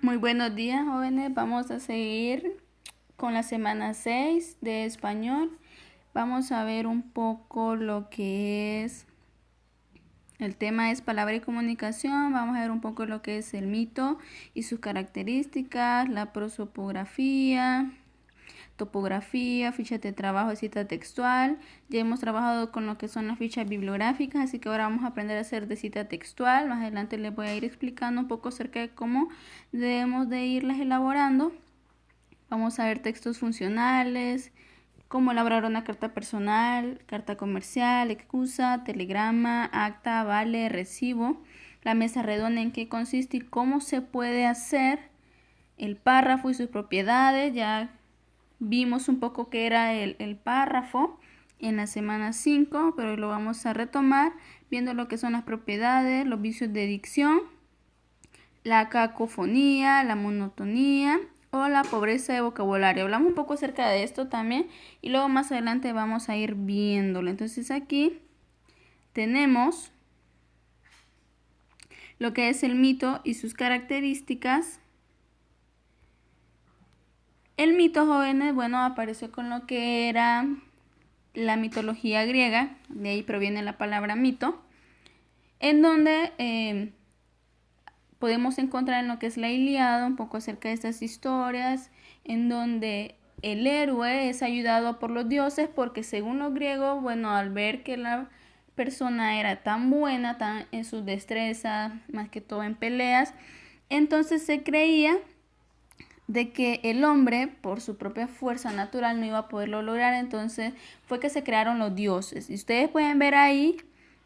Muy buenos días, jóvenes. Vamos a seguir con la semana 6 de español. Vamos a ver un poco lo que es, el tema es palabra y comunicación. Vamos a ver un poco lo que es el mito y sus características, la prosopografía, topografía, fichas de trabajo, cita textual. Ya hemos trabajado con lo que son las fichas bibliográficas, así que ahora vamos a aprender a hacer de cita textual. Más adelante les voy a ir explicando un poco acerca de cómo debemos de irlas elaborando. Vamos a ver textos funcionales, cómo elaborar una carta personal, carta comercial, excusa, telegrama, acta, vale, recibo, la mesa redonda, en qué consiste y cómo se puede hacer, el párrafo y sus propiedades. Ya vimos un poco qué era el párrafo en la semana 5, pero hoy lo vamos a retomar viendo lo que son las propiedades, los vicios de dicción, la cacofonía, la monotonía o la pobreza de vocabulario. Hablamos un poco acerca de esto también y luego más adelante vamos a ir viéndolo. Entonces aquí tenemos lo que es el mito y sus características. El mito, jóvenes, bueno, apareció con lo que era la mitología griega, de ahí proviene la palabra mito, en donde podemos encontrar en lo que es la Ilíada un poco acerca de estas historias, en donde el héroe es ayudado por los dioses porque según los griegos, bueno, al ver que la persona era tan buena, tan en sus destrezas, más que todo en peleas, entonces se creía de que el hombre por su propia fuerza natural no iba a poderlo lograr, entonces fue que se crearon los dioses. Y ustedes pueden ver ahí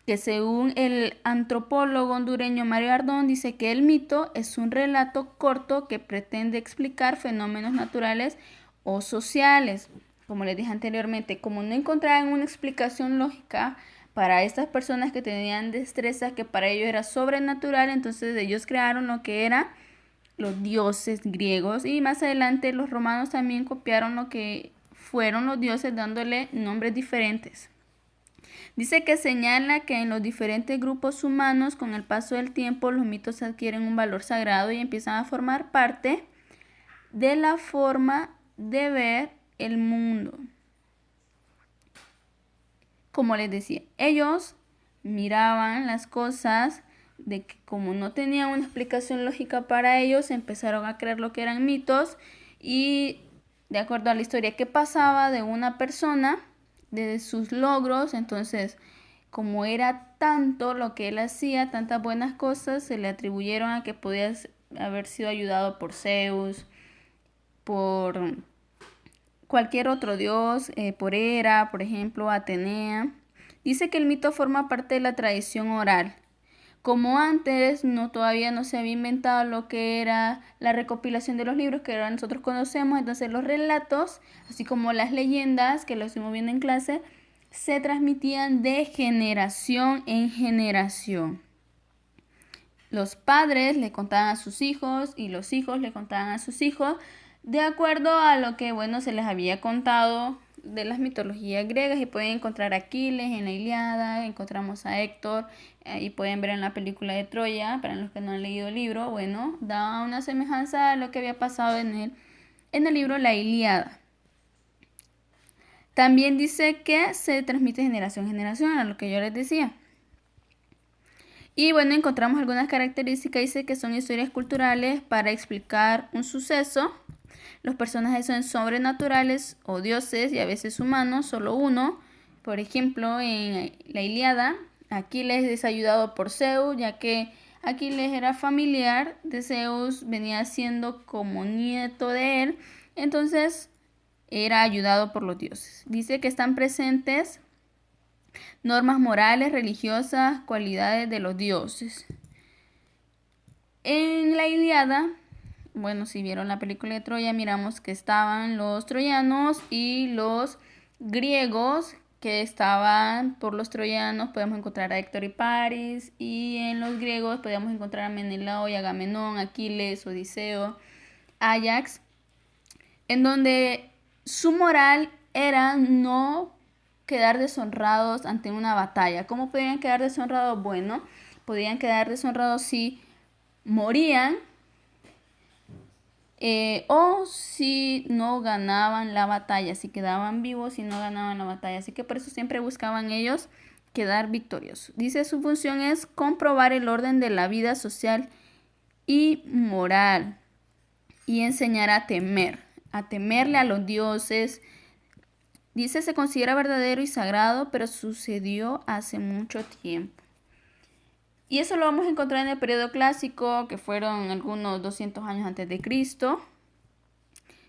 que según el antropólogo hondureño Mario Ardón dice que el mito es un relato corto que pretende explicar fenómenos naturales o sociales. Como les dije anteriormente, como no encontraban una explicación lógica para estas personas que tenían destrezas que para ellos era sobrenatural, entonces ellos crearon lo que era los dioses griegos, y más adelante los romanos también copiaron lo que fueron los dioses dándole nombres diferentes. Dice que señala que en los diferentes grupos humanos con el paso del tiempo los mitos adquieren un valor sagrado y empiezan a formar parte de la forma de ver el mundo. Como les decía, ellos miraban las cosas de que como no tenían una explicación lógica para ellos, empezaron a creer lo que eran mitos y de acuerdo a la historia que pasaba de una persona, de sus logros, entonces como era tanto lo que él hacía, tantas buenas cosas, se le atribuyeron a que podía haber sido ayudado por Zeus, por cualquier otro dios, por Hera, por ejemplo, Atenea. Dice que el mito forma parte de la tradición oral. Como antes todavía no se había inventado lo que era la recopilación de los libros que ahora nosotros conocemos, entonces los relatos, así como las leyendas que lo estuvimos viendo en clase, se transmitían de generación en generación. Los padres le contaban a sus hijos y los hijos le contaban a sus hijos de acuerdo a lo que, bueno, se les había contado de las mitologías griegas, y pueden encontrar a Aquiles en la Ilíada, encontramos a Héctor, y pueden ver en la película de Troya, para los que no han leído el libro, bueno, da una semejanza a lo que había pasado en el libro La Ilíada. También dice que se transmite de generación en generación, a lo que yo les decía. Y bueno, encontramos algunas características, dice que son historias culturales para explicar un suceso. Los personajes son sobrenaturales o dioses y a veces humanos, solo uno. Por ejemplo, en la Ilíada, Aquiles es ayudado por Zeus, ya que Aquiles era familiar de Zeus, venía siendo como nieto de él, entonces era ayudado por los dioses. Dice que están presentes normas morales, religiosas, cualidades de los dioses. En la Ilíada, bueno, si vieron la película de Troya, miramos que estaban los troyanos y los griegos, que estaban por los troyanos, podemos encontrar a Héctor y Paris, y en los griegos podemos encontrar a Menelao y Agamenón, Aquiles, Odiseo, Ajax, en donde su moral era no quedar deshonrados ante una batalla. ¿Cómo podían quedar deshonrados? Bueno, podían quedar deshonrados si morían o si no ganaban la batalla, si quedaban vivos y no ganaban la batalla. Así que por eso siempre buscaban ellos quedar victoriosos. Dice, su función es comprobar el orden de la vida social y moral y enseñar a temerle a los dioses. Dice, se considera verdadero y sagrado, pero sucedió hace mucho tiempo. Y eso lo vamos a encontrar en el periodo clásico, que fueron algunos 200 años antes de Cristo.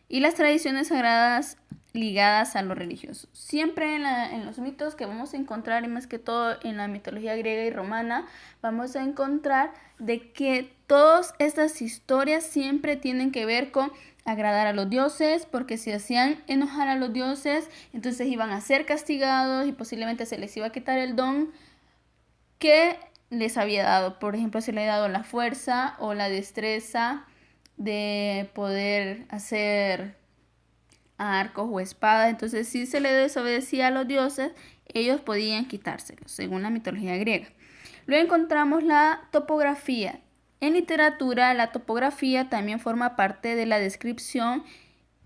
Y las tradiciones sagradas ligadas a lo religioso. Siempre en los mitos que vamos a encontrar, y más que todo en la mitología griega y romana, vamos a encontrar de que todas estas historias siempre tienen que ver con agradar a los dioses, porque si hacían enojar a los dioses, entonces iban a ser castigados y posiblemente se les iba a quitar el don que les había dado. Por ejemplo, se le ha dado la fuerza o la destreza de poder hacer arcos o espadas. Entonces, si se le desobedecía a los dioses, ellos podían quitárselos, según la mitología griega. Luego encontramos la topografía. En literatura, la topografía también forma parte de la descripción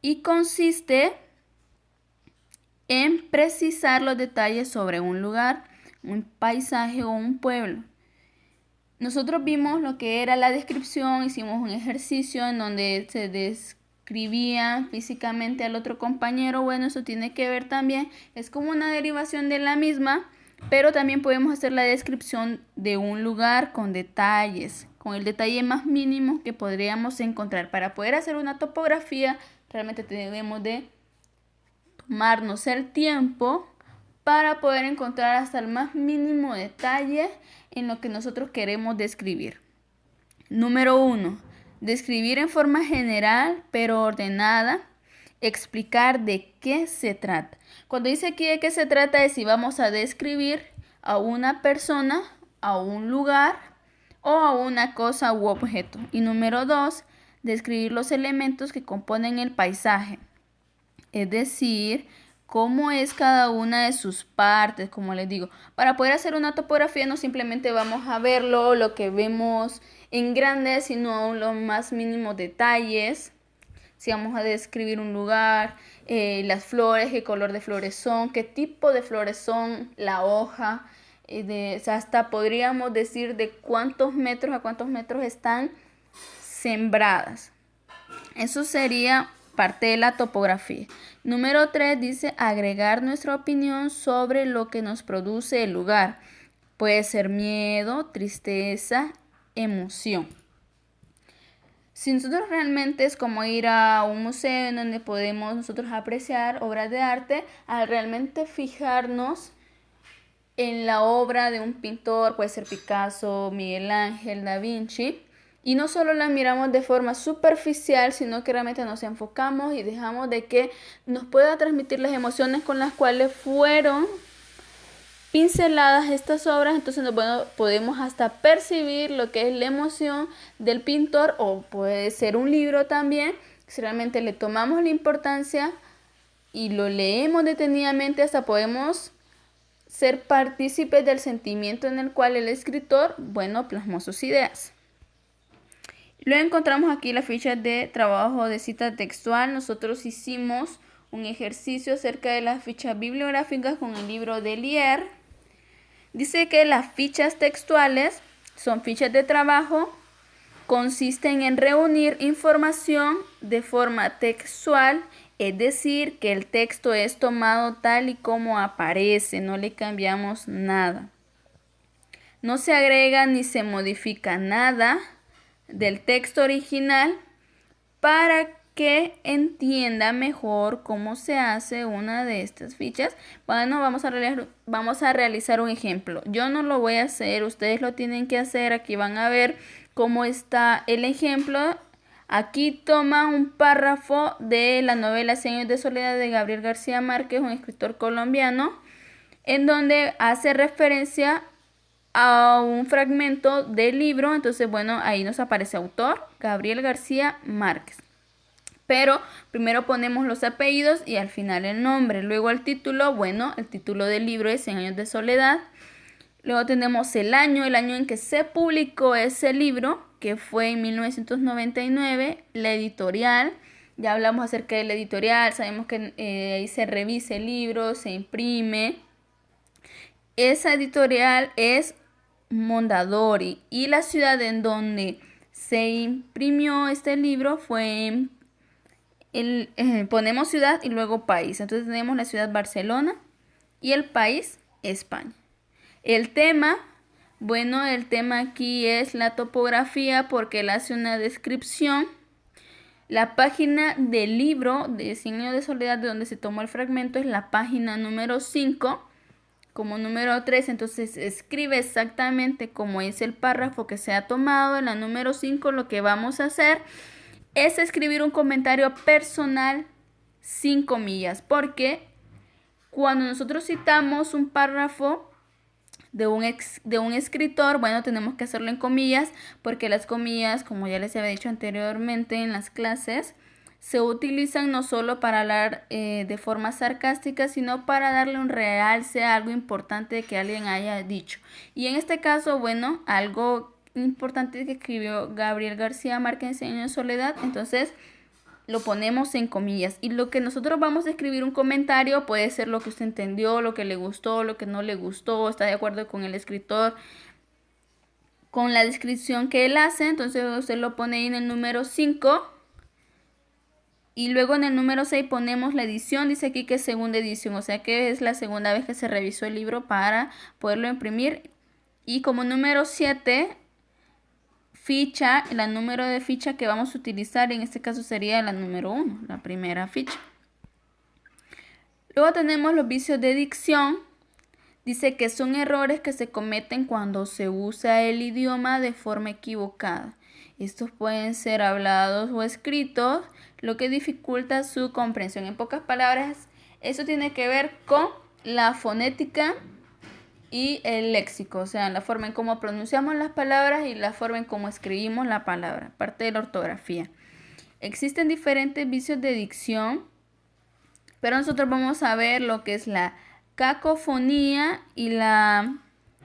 y consiste en precisar los detalles sobre un lugar, un paisaje o un pueblo. Nosotros vimos lo que era la descripción, hicimos un ejercicio en donde se describía físicamente al otro compañero. Bueno, eso tiene que ver también, es como una derivación de la misma, pero también podemos hacer la descripción de un lugar con detalles, con el detalle más mínimo que podríamos encontrar. Para poder hacer una topografía, realmente debemos de tomarnos el tiempo para poder encontrar hasta el más mínimo detalle en lo que nosotros queremos describir. Número 1. Describir en forma general pero ordenada. Explicar de qué se trata. Cuando dice aquí de qué se trata es si vamos a describir a una persona, a un lugar o a una cosa u objeto. Y número 2. Describir los elementos que componen el paisaje. Es decir, cómo es cada una de sus partes, como les digo. Para poder hacer una topografía no simplemente vamos a verlo, lo que vemos en grande, sino los más mínimos detalles. Si vamos a describir un lugar, las flores, qué color de flores son, qué tipo de flores son, la hoja, hasta podríamos decir de cuántos metros a cuántos metros están sembradas. Eso sería parte de la topografía. Número 3 dice agregar nuestra opinión sobre lo que nos produce el lugar. Puede ser miedo, tristeza, emoción. Si nosotros realmente es como ir a un museo en donde podemos nosotros apreciar obras de arte, al realmente fijarnos en la obra de un pintor, puede ser Picasso, Miguel Ángel, Da Vinci, y no solo la miramos de forma superficial, sino que realmente nos enfocamos y dejamos de que nos pueda transmitir las emociones con las cuales fueron pinceladas estas obras. Entonces podemos hasta percibir lo que es la emoción del pintor, o puede ser un libro también. Si realmente le tomamos la importancia y lo leemos detenidamente, hasta podemos ser partícipes del sentimiento en el cual el escritor, plasmó sus ideas. Luego encontramos aquí la ficha de trabajo de cita textual. Nosotros hicimos un ejercicio acerca de las fichas bibliográficas con el libro de Lier. Dice que las fichas textuales son fichas de trabajo, consisten en reunir información de forma textual, es decir, que el texto es tomado tal y como aparece, no le cambiamos nada. No se agrega ni se modifica nada del texto original para que entienda mejor cómo se hace una de estas fichas. Bueno, vamos a realizar un ejemplo. Yo no lo voy a hacer, ustedes lo tienen que hacer. Aquí van a ver cómo está el ejemplo. Aquí toma un párrafo de la novela 100 años de soledad de Gabriel García Márquez, un escritor colombiano, en donde hace referencia a un fragmento del libro. Entonces, ahí nos aparece autor, Gabriel García Márquez. Pero primero ponemos los apellidos y al final el nombre. Luego el título, el título del libro es 100 años de soledad. Luego tenemos el año en que se publicó ese libro. que fue en 1999, la editorial. Ya hablamos acerca de la editorial, sabemos que ahí se revisa el libro, se imprime. Esa editorial es Mondadori y la ciudad en donde se imprimió este libro fue ponemos ciudad y luego país. Entonces tenemos la ciudad Barcelona y el país España. El tema, bueno, el tema aquí es la topografía porque él hace una descripción. La página del libro de 100 años de soledad de donde se tomó el fragmento es la página número 5 como número 3, entonces escribe exactamente como es el párrafo que se ha tomado. En la número 5 lo que vamos a hacer es escribir un comentario personal sin comillas, porque cuando nosotros citamos un párrafo de un escritor, bueno, tenemos que hacerlo en comillas, porque las comillas, como ya les había dicho anteriormente en las clases, se utilizan no solo para hablar de forma sarcástica, sino para darle un realce a algo importante que alguien haya dicho. Y en este caso, bueno, algo importante que escribió Gabriel García Márquez en Cien años de soledad, entonces lo ponemos en comillas. Y lo que nosotros vamos a escribir un comentario puede ser lo que usted entendió, lo que le gustó, lo que no le gustó, está de acuerdo con el escritor, con la descripción que él hace. Entonces usted lo pone ahí en el número 5. Y luego en el número 6 ponemos la edición, dice aquí que es segunda edición, o sea que es la segunda vez que se revisó el libro para poderlo imprimir. Y como número 7, ficha, la número de ficha que vamos a utilizar, en este caso sería la número 1, la primera ficha. Luego tenemos los vicios de dicción. Dice que son errores que se cometen cuando se usa el idioma de forma equivocada. Estos pueden ser hablados o escritos, lo que dificulta su comprensión. En pocas palabras, eso tiene que ver con la fonética y el léxico, o sea, la forma en cómo pronunciamos las palabras y la forma en cómo escribimos la palabra, parte de la ortografía. Existen diferentes vicios de dicción, pero nosotros vamos a ver lo que es la cacofonía y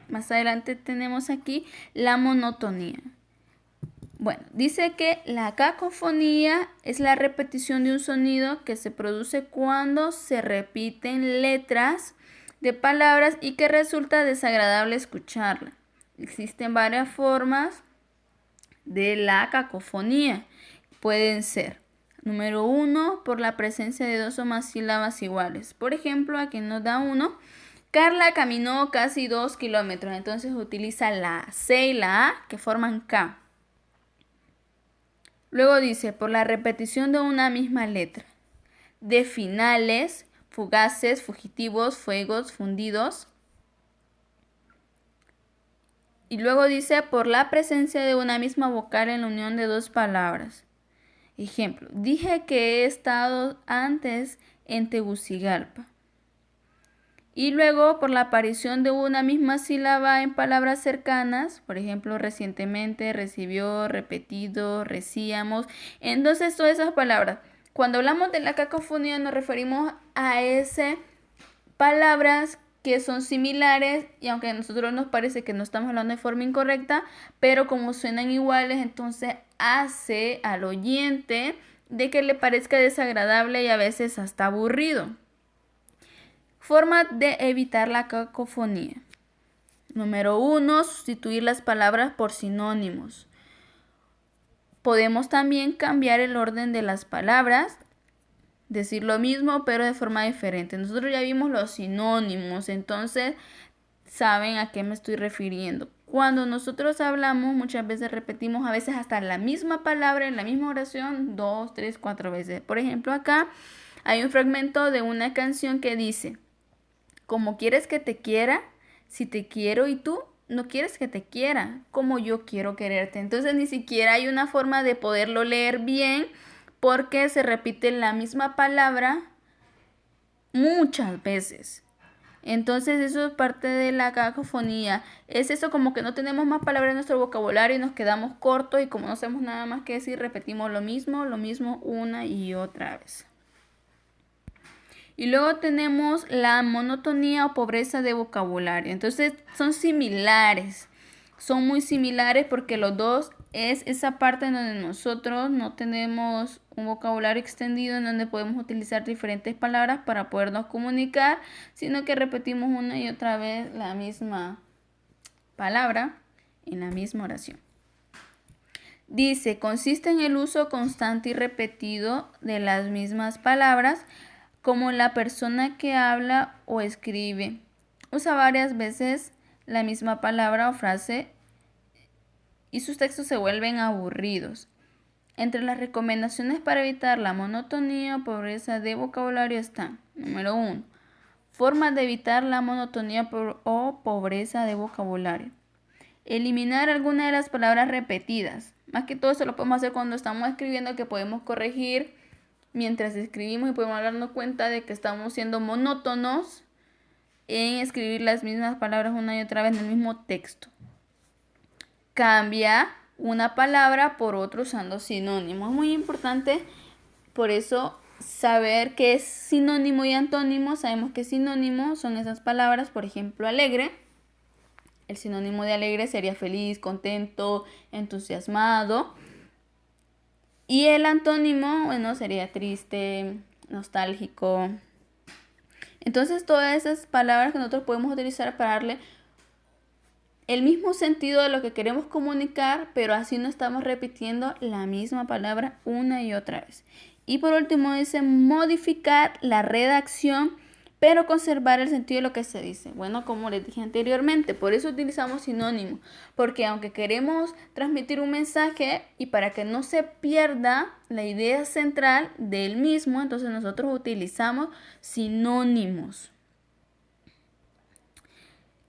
más adelante tenemos aquí la monotonía. Bueno, dice que la cacofonía es la repetición de un sonido que se produce cuando se repiten letras de palabras y que resulta desagradable escucharla. Existen varias formas de la cacofonía. Pueden ser, número 1, por la presencia de dos o más sílabas iguales. Por ejemplo, aquí nos da 1. Carla caminó casi 2 kilómetros. Entonces utiliza la C y la A que forman K. Luego dice, por la repetición de una misma letra. De finales, fugaces, fugitivos, fuegos, fundidos. Y luego dice, por la presencia de una misma vocal en la unión de dos palabras. Ejemplo, dije que he estado antes en Tegucigalpa. Y luego por la aparición de una misma sílaba en palabras cercanas, por ejemplo, recientemente, recibió, repetido, recíamos. Entonces, todas esas palabras, cuando hablamos de la cacofonía nos referimos a esas palabras que son similares y aunque a nosotros nos parece que no estamos hablando de forma incorrecta, pero como suenan iguales, entonces hace al oyente de que le parezca desagradable y a veces hasta aburrido. Forma de evitar la cacofonía. Número 1, sustituir las palabras por sinónimos. Podemos también cambiar el orden de las palabras, decir lo mismo pero de forma diferente. Nosotros ya vimos los sinónimos, entonces saben a qué me estoy refiriendo. Cuando nosotros hablamos, muchas veces repetimos a veces hasta la misma palabra en la misma oración 2, 3, 4 veces. Por ejemplo, acá hay un fragmento de una canción que dice: como quieres que te quiera, si te quiero y tú no quieres que te quiera, como yo quiero quererte. Entonces ni siquiera hay una forma de poderlo leer bien porque se repite la misma palabra muchas veces. Entonces eso es parte de la cacofonía. Es eso como que no tenemos más palabras en nuestro vocabulario y nos quedamos cortos y como no sabemos nada más que decir, repetimos lo mismo una y otra vez. Y luego tenemos la monotonía o pobreza de vocabulario. Entonces son similares. Son muy similares porque los dos es esa parte en donde nosotros no tenemos un vocabulario extendido en donde podemos utilizar diferentes palabras para podernos comunicar, sino que repetimos una y otra vez la misma palabra en la misma oración. Dice, consiste en el uso constante y repetido de las mismas palabras como la persona que habla o escribe. Usa varias veces la misma palabra o frase y sus textos se vuelven aburridos. Entre las recomendaciones para evitar la monotonía o pobreza de vocabulario están: número 1. Formas de evitar la monotonía o pobreza de vocabulario. Eliminar alguna de las palabras repetidas. Más que todo eso lo podemos hacer cuando estamos escribiendo, que podemos corregir mientras escribimos y podemos darnos cuenta de que estamos siendo monótonos en escribir las mismas palabras una y otra vez en el mismo texto. Cambia una palabra por otra usando sinónimos. Es muy importante, por eso, saber qué es sinónimo y antónimo. Sabemos que sinónimo son esas palabras, por ejemplo, alegre. El sinónimo de alegre sería feliz, contento, entusiasmado. Y el antónimo, bueno, sería triste, nostálgico. Entonces, todas esas palabras que nosotros podemos utilizar para darle el mismo sentido de lo que queremos comunicar, pero así no estamos repitiendo la misma palabra una y otra vez. Y por último dice modificar la redacción, pero conservar el sentido de lo que se dice. Bueno, como les dije anteriormente, por eso utilizamos sinónimos, porque aunque queremos transmitir un mensaje y para que no se pierda la idea central del mismo, entonces nosotros utilizamos sinónimos.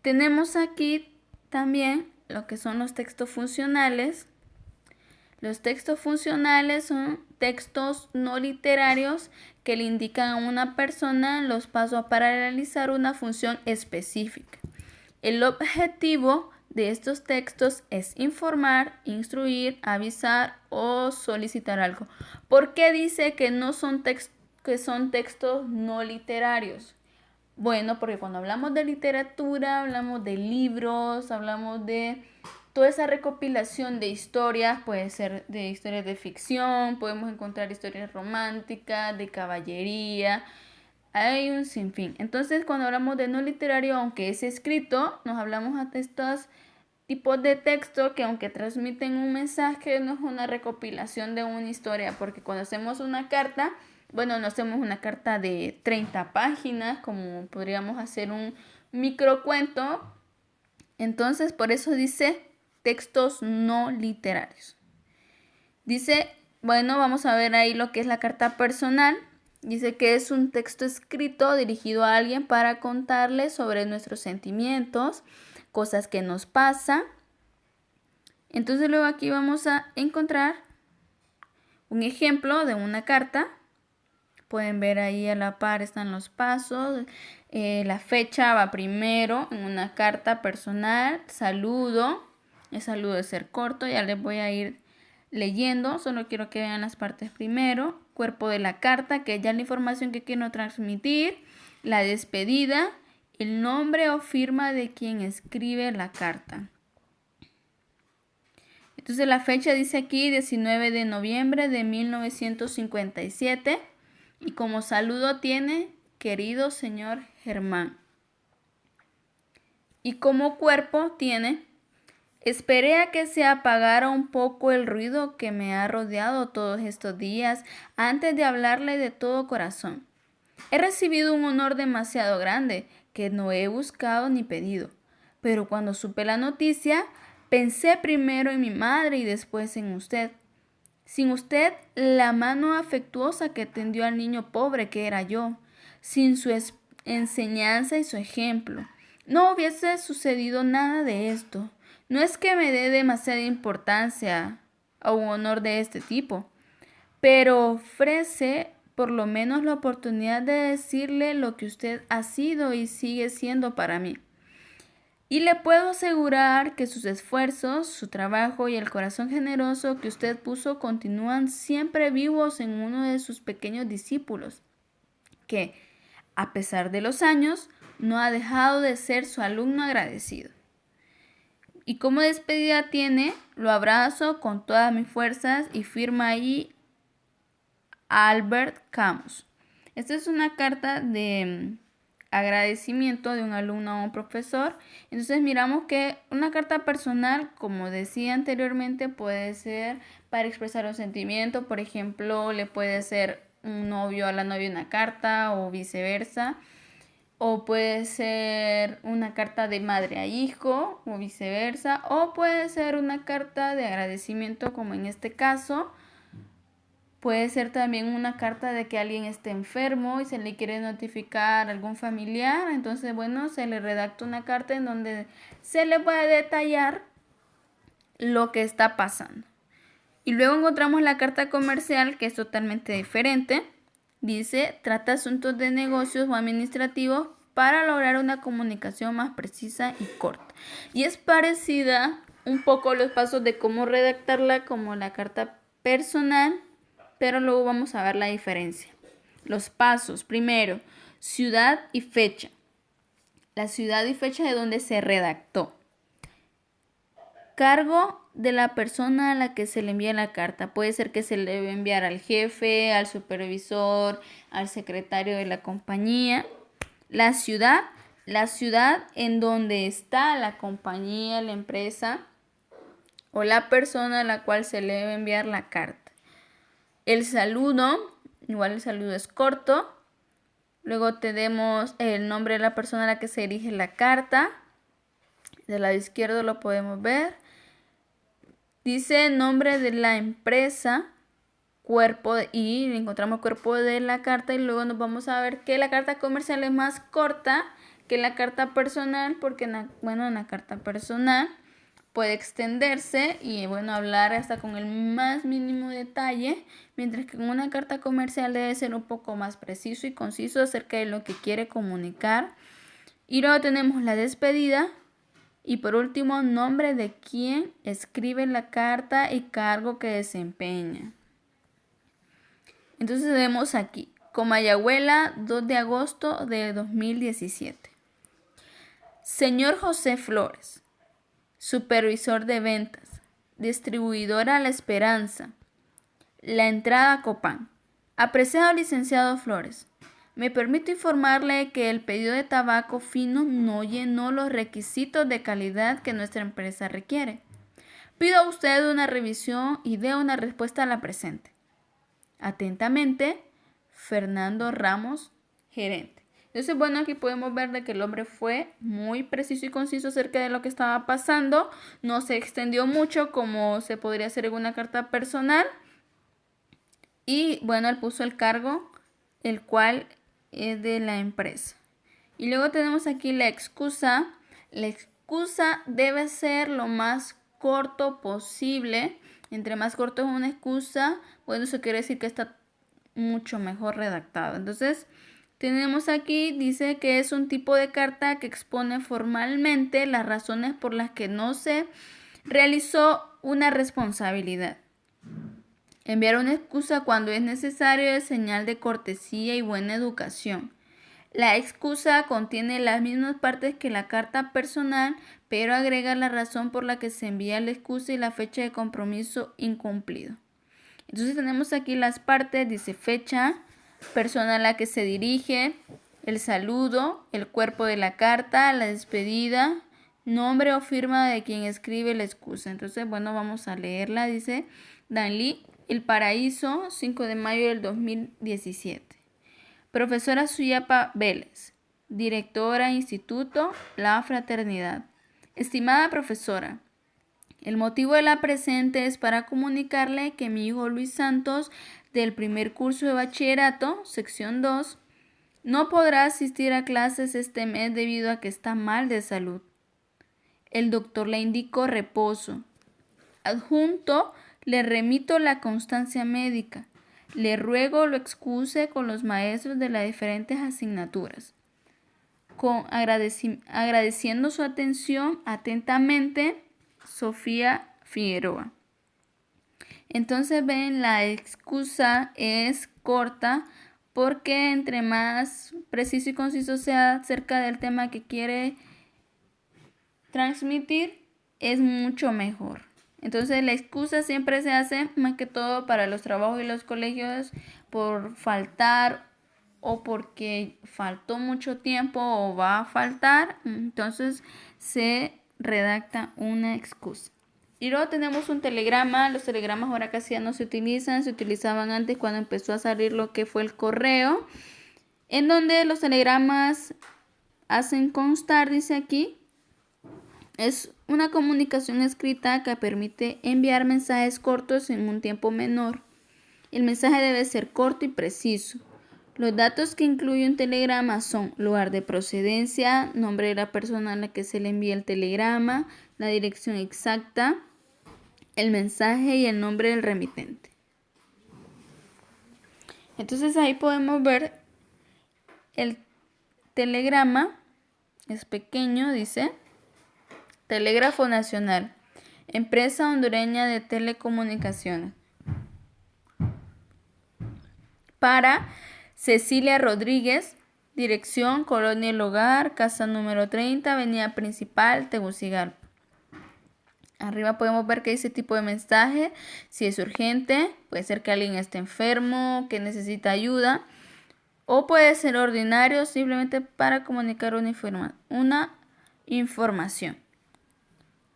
Tenemos aquí también lo que son los textos funcionales. Los textos funcionales son textos no literarios que le indican a una persona los pasos para realizar una función específica. El objetivo de estos textos es informar, instruir, avisar o solicitar algo. ¿Por qué dice que no son son textos no literarios? Bueno, porque cuando hablamos de literatura, hablamos de libros, hablamos de toda esa recopilación de historias, puede ser de historias de ficción, podemos encontrar historias románticas, de caballería, hay un sinfín. Entonces, cuando hablamos de no literario, aunque es escrito, nos hablamos de estos tipos de texto que aunque transmiten un mensaje, no es una recopilación de una historia, porque cuando hacemos una carta, bueno, no hacemos una carta de 30 páginas, como podríamos hacer un microcuento. Entonces, por eso dice textos no literarios. Dice, bueno, vamos a ver ahí lo que es la carta personal. Dice que es un texto escrito dirigido a alguien para contarle sobre nuestros sentimientos, cosas que nos pasan. Entonces luego aquí vamos a encontrar un ejemplo de una carta. Pueden ver ahí a la par están los pasos. La fecha va primero en una carta personal. Saludo. El saludo debe ser corto. Ya les voy a ir leyendo. Solo quiero que vean las partes primero. Cuerpo de la carta, que es ya la información que quiero transmitir. La despedida. El nombre o firma de quien escribe la carta. Entonces la fecha dice aquí 19 de noviembre de 1957. Y como saludo tiene, querido señor Germán. Y como cuerpo tiene, esperé a que se apagara un poco el ruido que me ha rodeado todos estos días antes de hablarle de todo corazón. He recibido un honor demasiado grande que no he buscado ni pedido, pero cuando supe la noticia, pensé primero en mi madre y después en usted. Sin usted, la mano afectuosa que tendió al niño pobre que era yo, sin su enseñanza y su ejemplo, no hubiese sucedido nada de esto. No es que me dé demasiada importancia a un honor de este tipo, pero ofrece por lo menos la oportunidad de decirle lo que usted ha sido y sigue siendo para mí. Y le puedo asegurar que sus esfuerzos, su trabajo y el corazón generoso que usted puso continúan siempre vivos en uno de sus pequeños discípulos, que, a pesar de los años, no ha dejado de ser su alumno agradecido. Y como despedida tiene, lo abrazo con todas mis fuerzas y firma ahí Albert Camus. Esta es una carta de agradecimiento de un alumno a un profesor. Entonces miramos que una carta personal, como decía anteriormente, puede ser para expresar un sentimiento. Por ejemplo, le puede ser un novio a la novia una carta o viceversa. O puede ser una carta de madre a hijo o viceversa. O puede ser una carta de agradecimiento como en este caso. Puede ser también una carta de que alguien esté enfermo y se le quiere notificar a algún familiar. Entonces, bueno, se le redacta una carta en donde se le puede detallar lo que está pasando. Y luego encontramos la carta comercial, que es totalmente diferente. Dice, trata asuntos de negocios o administrativos para lograr una comunicación más precisa y corta. Y es parecida un poco a los pasos de cómo redactarla como la carta personal, pero luego vamos a ver la diferencia. Los pasos, primero, ciudad y fecha. La ciudad y fecha de donde se redactó. Cargo de la persona a la que se le envía la carta. Puede ser que se le debe enviar al jefe, al supervisor, al secretario de la compañía. La ciudad en donde está la compañía, la empresa o la persona a la cual se le debe enviar la carta. El saludo, igual el saludo es corto. Luego tenemos el nombre de la persona a la que se dirige la carta. Del lado izquierdo lo podemos ver. Dice nombre de la empresa, y encontramos cuerpo de la carta y luego nos vamos a ver que la carta comercial es más corta que la carta personal porque en la carta personal puede extenderse y hablar hasta con el más mínimo detalle, mientras que en una carta comercial debe ser un poco más preciso y conciso acerca de lo que quiere comunicar. Y luego tenemos la despedida. Y por último, nombre de quien escribe la carta y cargo que desempeña. Entonces vemos aquí, Comayagüela, 2 de agosto de 2017. Señor José Flores, supervisor de ventas, distribuidora La Esperanza, La Entrada Copán. Apreciado licenciado Flores, me permito informarle que el pedido de tabaco fino no llenó los requisitos de calidad que nuestra empresa requiere. Pido a usted una revisión y dé una respuesta a la presente. Atentamente, Fernando Ramos, gerente. Entonces, aquí podemos ver de que el hombre fue muy preciso y conciso acerca de lo que estaba pasando. No se extendió mucho como se podría hacer en una carta personal. Y él puso el cargo, el cual es de la empresa. Y luego tenemos aquí la excusa. La excusa debe ser lo más corto posible. Entre más corto es una excusa, eso quiere decir que está mucho mejor redactado. Entonces, tenemos aquí, dice que es un tipo de carta que expone formalmente las razones por las que no se realizó una responsabilidad. Enviar una excusa cuando es necesario es señal de cortesía y buena educación. La excusa contiene las mismas partes que la carta personal, pero agrega la razón por la que se envía la excusa y la fecha de compromiso incumplido. Entonces tenemos aquí las partes, dice fecha, persona a la que se dirige, el saludo, el cuerpo de la carta, la despedida, nombre o firma de quien escribe la excusa. Entonces, vamos a leerla. Dice Danlí, El Paraíso, 5 de mayo del 2017. Profesora Suyapa Vélez, directora Instituto La Fraternidad. Estimada profesora, el motivo de la presente es para comunicarle que mi hijo Luis Santos, del primer curso de bachillerato, sección 2, no podrá asistir a clases este mes debido a que está mal de salud. El doctor le indicó reposo. Adjunto, le remito la constancia médica. Le ruego lo excuse con los maestros de las diferentes asignaturas. Agradeciendo su atención, atentamente, Sofía Figueroa. Entonces ven, la excusa es corta porque entre más preciso y conciso sea acerca del tema que quiere transmitir, es mucho mejor. Entonces la excusa siempre se hace más que todo para los trabajos y los colegios por faltar o porque faltó mucho tiempo o va a faltar. Entonces se redacta una excusa. Y luego tenemos un telegrama. Los telegramas ahora casi ya no se utilizan. Se utilizaban antes cuando empezó a salir lo que fue el correo. En donde los telegramas hacen constar, dice aquí, es una comunicación escrita que permite enviar mensajes cortos en un tiempo menor. El mensaje debe ser corto y preciso. Los datos que incluye un telegrama son lugar de procedencia, nombre de la persona a la que se le envía el telegrama, la dirección exacta, el mensaje y el nombre del remitente. Entonces ahí podemos ver el telegrama, es pequeño, dice, Telégrafo Nacional, empresa hondureña de telecomunicaciones. Para Cecilia Rodríguez, dirección Colonia El Hogar, casa número 30, avenida principal, Tegucigalpa. Arriba podemos ver que dice tipo de mensaje, si es urgente, puede ser que alguien esté enfermo, que necesita ayuda, o puede ser ordinario, simplemente para comunicar una información.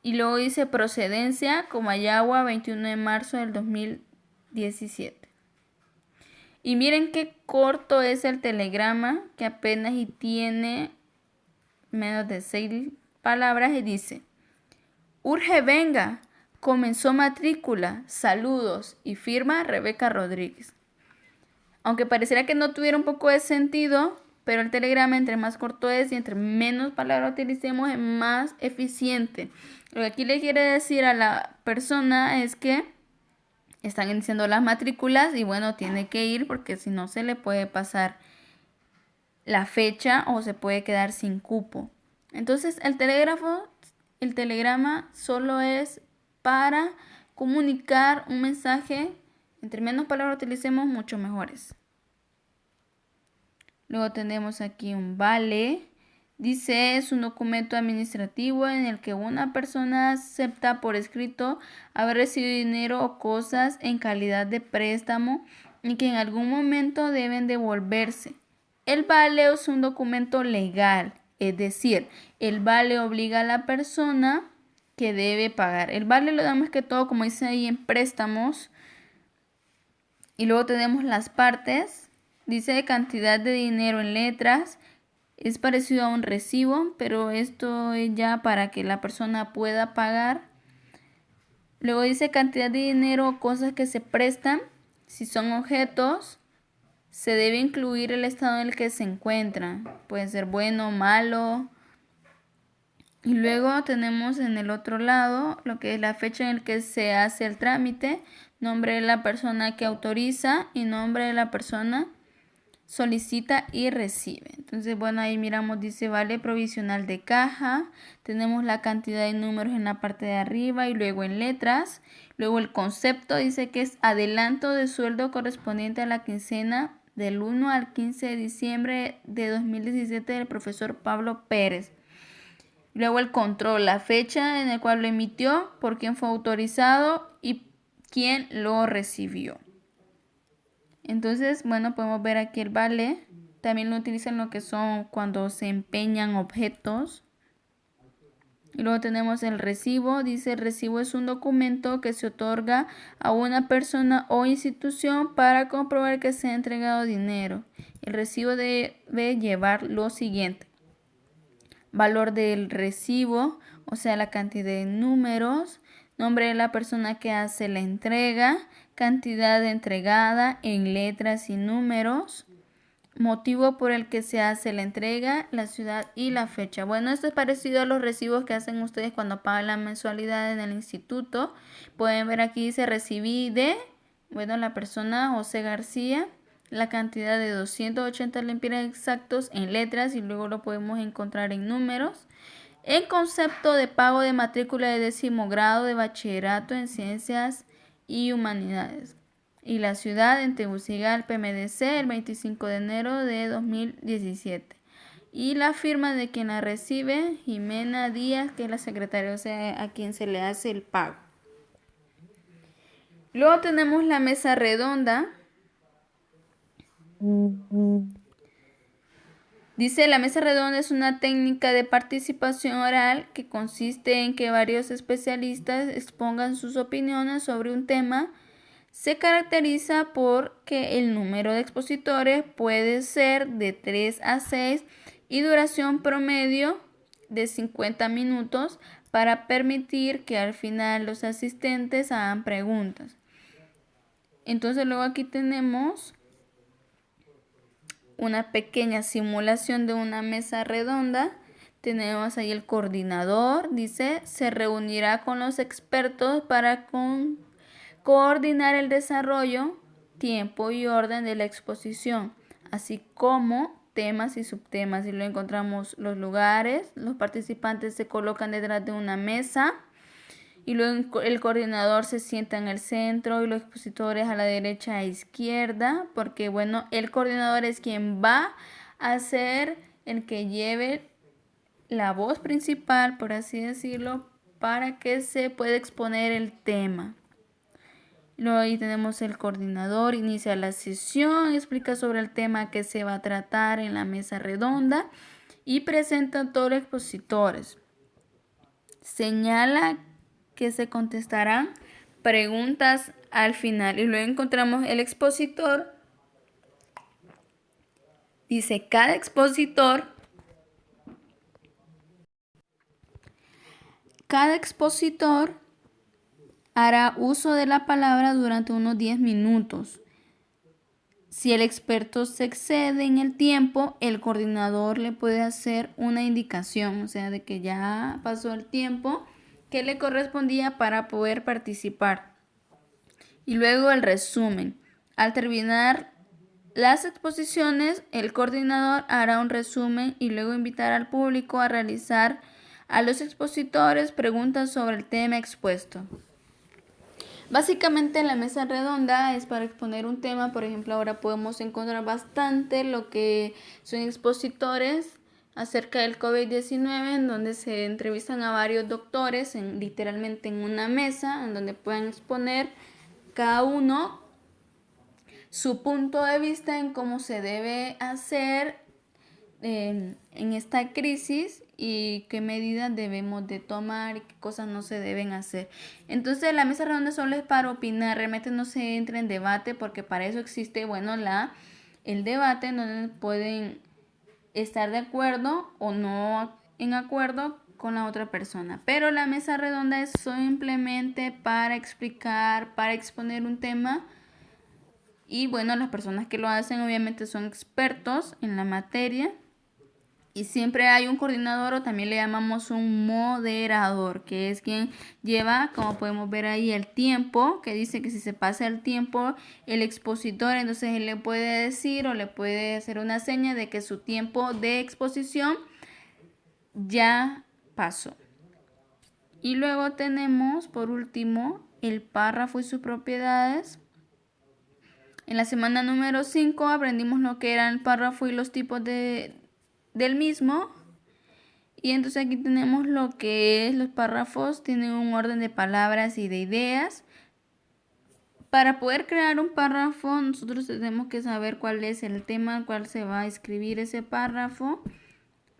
Y luego dice procedencia, Comayagua, 21 de marzo del 2017. Y miren qué corto es el telegrama, que apenas y tiene menos de 6 palabras y dice: urge venga, comenzó matrícula, saludos y firma Rebeca Rodríguez. Aunque pareciera que no tuviera un poco de sentido, pero el telegrama entre más corto es y entre menos palabras utilicemos es más eficiente. Lo que aquí le quiere decir a la persona es que están iniciando las matrículas y bueno, tiene que ir porque si no se le puede pasar la fecha o se puede quedar sin cupo. Entonces el telegrama solo es para comunicar un mensaje. Entre menos palabras utilicemos, mucho mejores. Luego tenemos aquí un vale. Dice, es un documento administrativo en el que una persona acepta por escrito haber recibido dinero o cosas en calidad de préstamo y que en algún momento deben devolverse. El vale es un documento legal, es decir, el vale obliga a la persona que debe pagar. El vale lo damos que todo, como dice ahí, en préstamos. Y luego tenemos las partes. Dice cantidad de dinero en letras. Es parecido a un recibo, pero esto es ya para que la persona pueda pagar. Luego dice cantidad de dinero o cosas que se prestan. Si son objetos, se debe incluir el estado en el que se encuentran. Puede ser bueno o malo. Y luego tenemos en el otro lado lo que es la fecha en la que se hace el trámite, nombre de la persona que autoriza y nombre de la persona solicita y recibe. Entonces, bueno, ahí miramos, dice vale provisional de caja. Tenemos la cantidad de números en la parte de arriba y luego en letras. Luego el concepto dice que es adelanto de sueldo correspondiente a la quincena del 1 al 15 de diciembre de 2017 del profesor Pablo Pérez. Luego el control, la fecha en la cual lo emitió, por quién fue autorizado y quién lo recibió. Entonces, bueno, podemos ver aquí el vale. También lo utilizan lo que son cuando se empeñan objetos. Y luego tenemos el recibo. Dice, el recibo es un documento que se otorga a una persona o institución para comprobar que se ha entregado dinero. El recibo debe llevar lo siguiente: valor del recibo, o sea, la cantidad de números, nombre de la persona que hace la entrega, cantidad entregada en letras y números, motivo por el que se hace la entrega, la ciudad y la fecha. Bueno, esto es parecido a los recibos que hacen ustedes cuando pagan la mensualidad en el instituto. Pueden ver aquí dice recibí de, bueno, la persona José García, la cantidad de 280 lempiras exactos en letras y luego lo podemos encontrar en números. En concepto de pago de matrícula de 10º grado de bachillerato en ciencias y humanidades. Y la ciudad en Tegucigalpa, MDC, el 25 de enero de 2017. y la firma de quien la recibe, Jimena Díaz, que es la secretaria, o sea, a quien se le hace el pago. Luego tenemos la mesa redonda. Dice, la mesa redonda es una técnica de participación oral que consiste en que varios especialistas expongan sus opiniones sobre un tema. Se caracteriza por que el número de expositores puede ser de 3 a 6 y duración promedio de 50 minutos para permitir que al final los asistentes hagan preguntas. Entonces luego aquí tenemos una pequeña simulación de una mesa redonda. Tenemos ahí el coordinador, dice, se reunirá con los expertos para coordinar el desarrollo, tiempo y orden de la exposición, así como temas y subtemas. Y luego encontramos los lugares, los participantes se colocan detrás de una mesa y luego el coordinador se sienta en el centro y los expositores a la derecha e izquierda, porque bueno, el coordinador es quien va a ser el que lleve la voz principal, por así decirlo, para que se pueda exponer el tema. Luego ahí tenemos el coordinador, inicia la sesión, explica sobre el tema que se va a tratar en la mesa redonda y presenta a todos los expositores. Señala que se contestarán preguntas al final y luego encontramos el expositor. Dice, cada expositor hará uso de la palabra durante unos 10 minutos. Si el experto se excede en el tiempo, el coordinador le puede hacer una indicación, o sea, de que ya pasó el tiempo que le correspondía para poder participar. Y luego el resumen. Al terminar las exposiciones, el coordinador hará un resumen y luego invitará al público a realizar a los expositores preguntas sobre el tema expuesto. Básicamente la mesa redonda es para exponer un tema. Por ejemplo, ahora podemos encontrar bastante lo que son expositores acerca del COVID-19, en donde se entrevistan a varios doctores literalmente en una mesa, en donde pueden exponer cada uno su punto de vista en cómo se debe hacer en esta crisis y qué medidas debemos de tomar y qué cosas no se deben hacer. Entonces la mesa redonda solo es para opinar, realmente no se entra en debate, porque para eso existe, bueno, el debate, donde pueden estar de acuerdo o no en acuerdo con la otra persona. Pero la mesa redonda es simplemente para explicar, para exponer un tema. Y bueno, las personas que lo hacen obviamente son expertos en la materia. Y siempre hay un coordinador, o también le llamamos un moderador, que es quien lleva, como podemos ver ahí, el tiempo, que dice que si se pasa el tiempo, el expositor, entonces él le puede decir o le puede hacer una seña de que su tiempo de exposición ya pasó. Y luego tenemos, por último, el párrafo y sus propiedades. En la semana número 5 aprendimos lo que era el párrafo y los tipos del mismo. Y entonces aquí tenemos lo que es los párrafos. Tienen un orden de palabras y de ideas. Para poder crear un párrafo, nosotros tenemos que saber cuál es el tema al cual se va a escribir ese párrafo.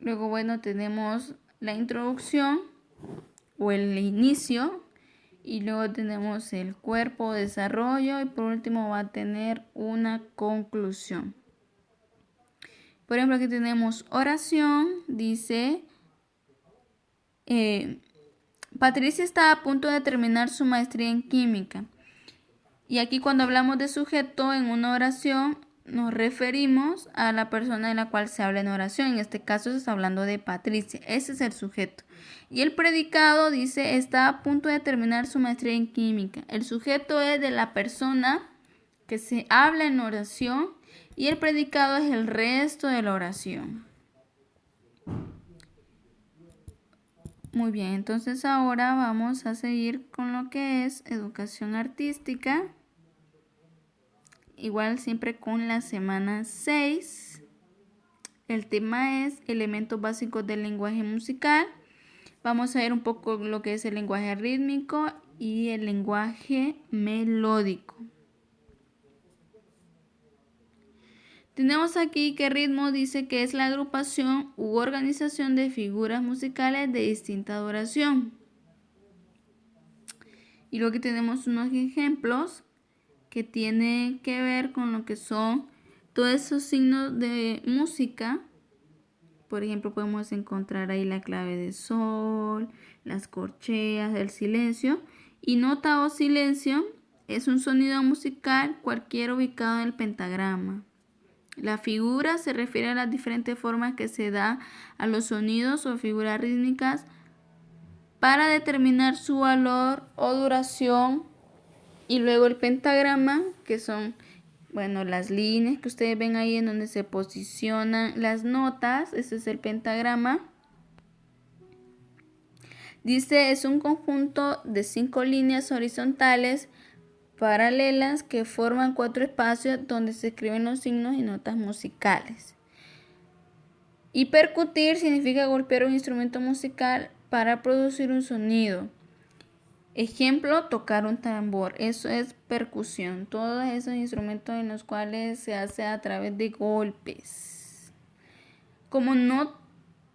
Luego, bueno, tenemos la introducción o el inicio. Y luego tenemos el cuerpo, desarrollo, y por último va a tener una conclusión. Por ejemplo, aquí tenemos oración. Dice, Patricia está a punto de terminar su maestría en química. Y aquí cuando hablamos de sujeto en una oración, nos referimos a la persona de la cual se habla en oración. En este caso se está hablando de Patricia. Ese es el sujeto. Y el predicado dice, está a punto de terminar su maestría en química. El sujeto es de la persona que se habla en oración y el predicado es el resto de la oración. Muy bien, entonces ahora vamos a seguir con lo que es educación artística. Igual siempre con la semana 6. El tema es elementos básicos del lenguaje musical. Vamos a ver un poco lo que es el lenguaje rítmico y el lenguaje melódico. Tenemos aquí que ritmo dice que es la agrupación u organización de figuras musicales de distinta duración. Y luego que tenemos unos ejemplos que tienen que ver con lo que son todos esos signos de música. Por ejemplo, podemos encontrar ahí la clave de sol, las corcheas, el silencio. Y nota o silencio es un sonido musical cualquiera ubicado en el pentagrama. La figura se refiere a las diferentes formas que se da a los sonidos o figuras rítmicas para determinar su valor o duración. Y luego el pentagrama, que son, bueno, las líneas que ustedes ven ahí en donde se posicionan las notas. Ese es el pentagrama. Dice, es un conjunto de 5 líneas horizontales paralelas que forman 4 espacios donde se escriben los signos y notas musicales. Y percutir significa golpear un instrumento musical para producir un sonido. Ejemplo, tocar un tambor. Eso es percusión. Todos esos instrumentos en los cuales se hace a través de golpes. Como no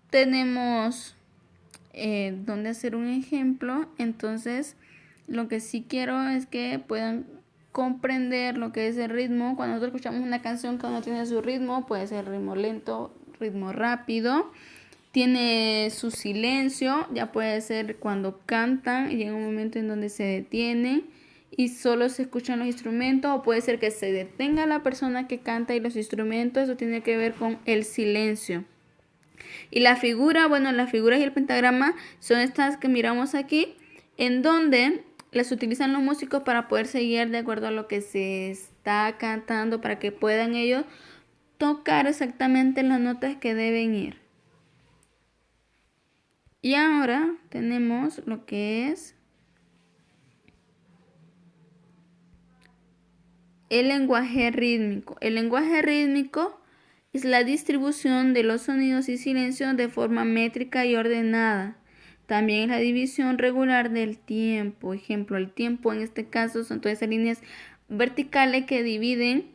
tenemos donde hacer un ejemplo, entonces lo que sí quiero es que puedan comprender lo que es el ritmo. Cuando nosotros escuchamos una canción que no tiene su ritmo, puede ser ritmo lento, ritmo rápido, tiene su silencio, ya puede ser cuando cantan y llega un momento en donde se detienen y solo se escuchan los instrumentos, o puede ser que se detenga la persona que canta y los instrumentos. Eso tiene que ver con el silencio. Y la figura, bueno, las figuras y el pentagrama son estas que miramos aquí, en donde las utilizan los músicos para poder seguir de acuerdo a lo que se está cantando, para que puedan ellos tocar exactamente las notas que deben ir. Y ahora tenemos lo que es el lenguaje rítmico. El lenguaje rítmico es la distribución de los sonidos y silencios de forma métrica y ordenada. También es la división regular del tiempo. Ejemplo, el tiempo en este caso son todas esas líneas verticales que dividen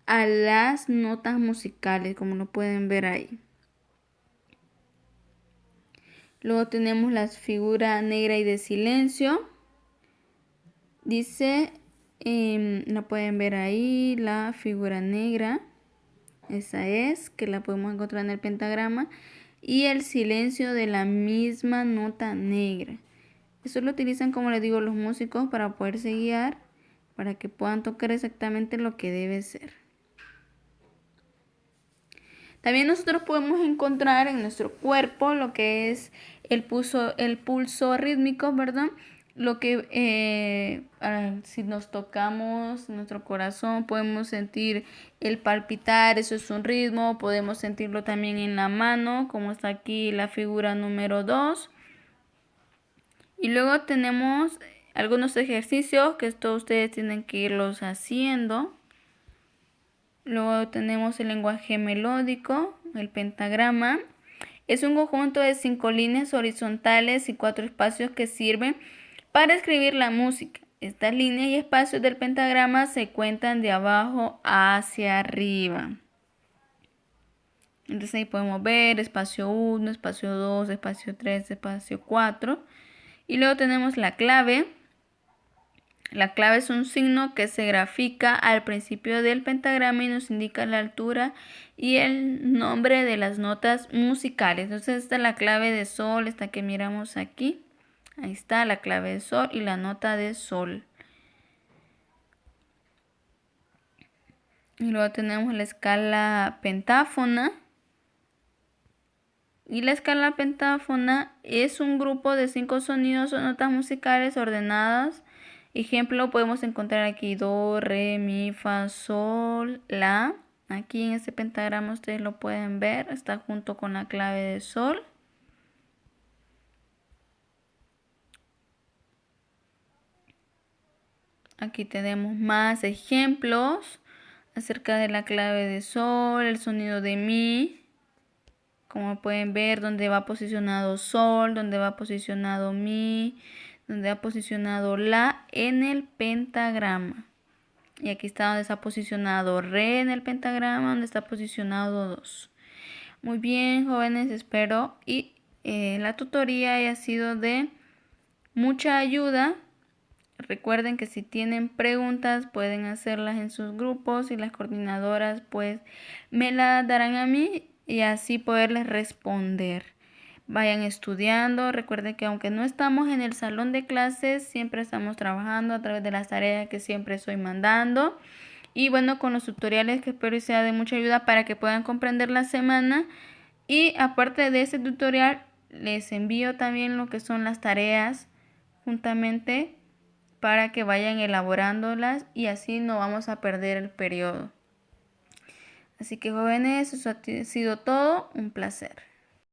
a las notas musicales, como lo pueden ver ahí. Luego tenemos la figura negra y de silencio. Dice, la pueden ver ahí, la figura negra. Esa es, que la podemos encontrar en el pentagrama. Y el silencio de la misma nota negra. Eso lo utilizan, como les digo, los músicos para poderse guiar, para que puedan tocar exactamente lo que debe ser. También nosotros podemos encontrar en nuestro cuerpo lo que es el pulso rítmico, ¿verdad? Lo que si nos tocamos nuestro corazón podemos sentir el palpitar, eso es un ritmo. Podemos sentirlo también en la mano, como está aquí la figura número 2. Y luego tenemos algunos ejercicios que esto ustedes tienen que irlos haciendo. Luego tenemos el lenguaje melódico, el pentagrama. Es un conjunto de 5 líneas horizontales y 4 espacios que sirven para escribir la música. Estas líneas y espacios del pentagrama se cuentan de abajo hacia arriba. Entonces ahí podemos ver espacio 1, espacio 2, espacio 3, espacio 4. Y luego tenemos la clave. La clave es un signo que se grafica al principio del pentagrama y nos indica la altura y el nombre de las notas musicales. Entonces esta es la clave de sol, esta que miramos aquí. Ahí está la clave de sol y la nota de sol. Y luego tenemos la escala pentáfona. Y la escala pentáfona es un grupo de 5 sonidos o notas musicales ordenadas. Ejemplo, podemos encontrar aquí do, re, mi, fa, sol, la. Aquí en este pentagrama ustedes lo pueden ver, está junto con la clave de sol. Aquí tenemos más ejemplos acerca de la clave de sol, el sonido de mi. como pueden ver, donde va posicionado sol, donde va posicionado mi, donde va posicionado la en el pentagrama. Y aquí está donde está posicionado re en el pentagrama, donde está posicionado 2. Muy bien, jóvenes, espero y la tutoría haya sido de mucha ayuda. Recuerden que si tienen preguntas pueden hacerlas en sus grupos y las coordinadoras pues me las darán a mí y así poderles responder. Vayan estudiando, recuerden que aunque no estamos en el salón de clases, siempre estamos trabajando a través de las tareas que siempre estoy mandando. Y bueno, con los tutoriales que espero sea de mucha ayuda para que puedan comprender la semana. Y aparte de ese tutorial, les envío también lo que son las tareas juntamente para que vayan elaborándolas y así no vamos a perder el periodo. Así que jóvenes, eso ha sido todo. Un placer.